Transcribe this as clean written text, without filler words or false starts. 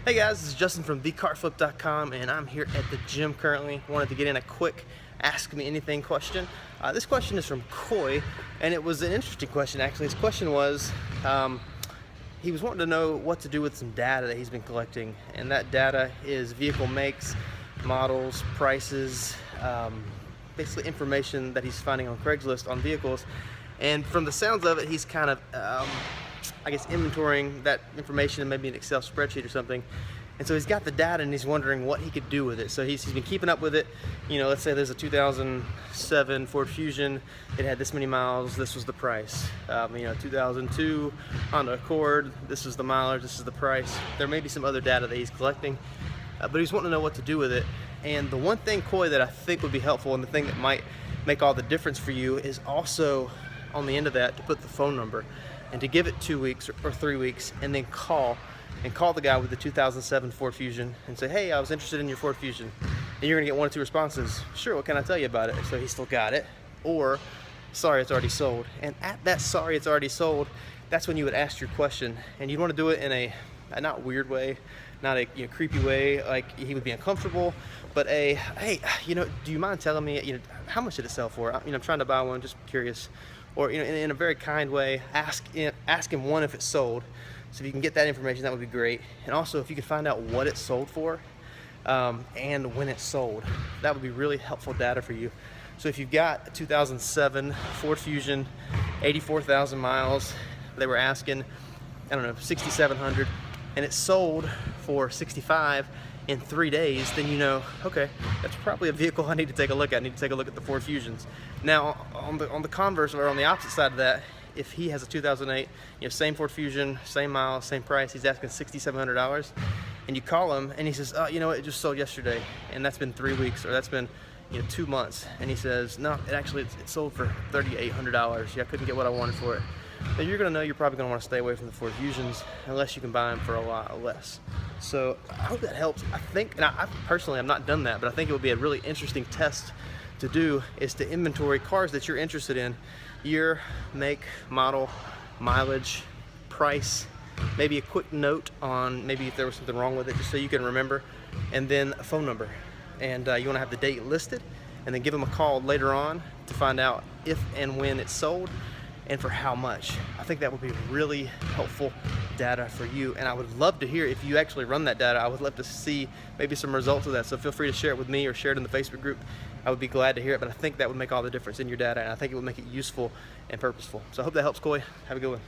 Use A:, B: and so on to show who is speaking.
A: Hey guys, this is Justin from thecarflip.com, and I'm here at the gym currently. Wanted to get in a quick ask me anything question. This question is from Khoy, and it was an interesting question actually. His question was, he was wanting to know what to do with some data that he's been collecting, and that data is vehicle makes, models, prices, basically information that he's finding on Craigslist on vehicles. And from the sounds of it, he's kind of I guess inventorying that information in maybe an Excel spreadsheet or something. And so he's got the data and he's wondering what he could do with it. So he's been keeping up with it. You know, let's say there's a 2007 Ford Fusion. It had this many miles. This was the price. 2002 Honda Accord. This is the mileage. This is the price. There may be some other data that he's collecting, but he's wanting to know what to do with it. And the one thing, Khoy, that I think would be helpful, and the thing that might make all the difference for you, is also on the end of that to put the phone number and to give it 2 weeks or 3 weeks, and then call the guy with the 2007 Ford Fusion and say, hey, I was interested in your Ford Fusion. And you're gonna get 1 or 2 responses. Sure, what can I tell you about it? So he still got it. Or, sorry, it's already sold. And at that sorry, it's already sold, that's when you would ask your question. And you'd wanna do it in a not weird way, not a creepy way, like he would be uncomfortable, but a, hey, do you mind telling me, how much did it sell for? I'm trying to buy one, just curious. Or in a very kind way, ask him, one, if it's sold. So if you can get that information, that would be great. And also if you can find out what it's sold for and when it's sold, that would be really helpful data for you. So if you've got a 2007 Ford Fusion, 84,000 miles, they were asking, I don't know, 6,700, and it sold for 65 in 3 days, then you know, okay, that's probably a vehicle I need to take a look at. I need to take a look at the Ford Fusions. Now, on the converse, or on the opposite side of that, if he has a 2008, same Ford Fusion, same miles, same price, he's asking $6,700, and you call him and he says, oh, it just sold yesterday, and that's been 3 weeks, or that's been 2 months, and he says, no, it sold for $3,800. I couldn't get what I wanted for it. Then you're gonna know you're probably gonna want to stay away from the Ford Fusions unless you can buy them for a lot less. So I hope that helps. I think, and I personally have not done that, but I think it would be a really interesting test to do, is to inventory cars that you're interested in, year, make, model, mileage, price, maybe a quick note on maybe if there was something wrong with it, just so you can remember, and then a phone number. And you want to have the date listed, and then give them a call later on to find out if and when it's sold and for how much. I think that would be really helpful data for you, and I would love to hear if you actually run that data. I would love to see maybe some results of that, so feel free to share it with me or share it in the Facebook group. I would be glad to hear it, but I think that would make all the difference in your data, and I think it would make it useful and purposeful. So I hope that helps, Khoy. Have a good one.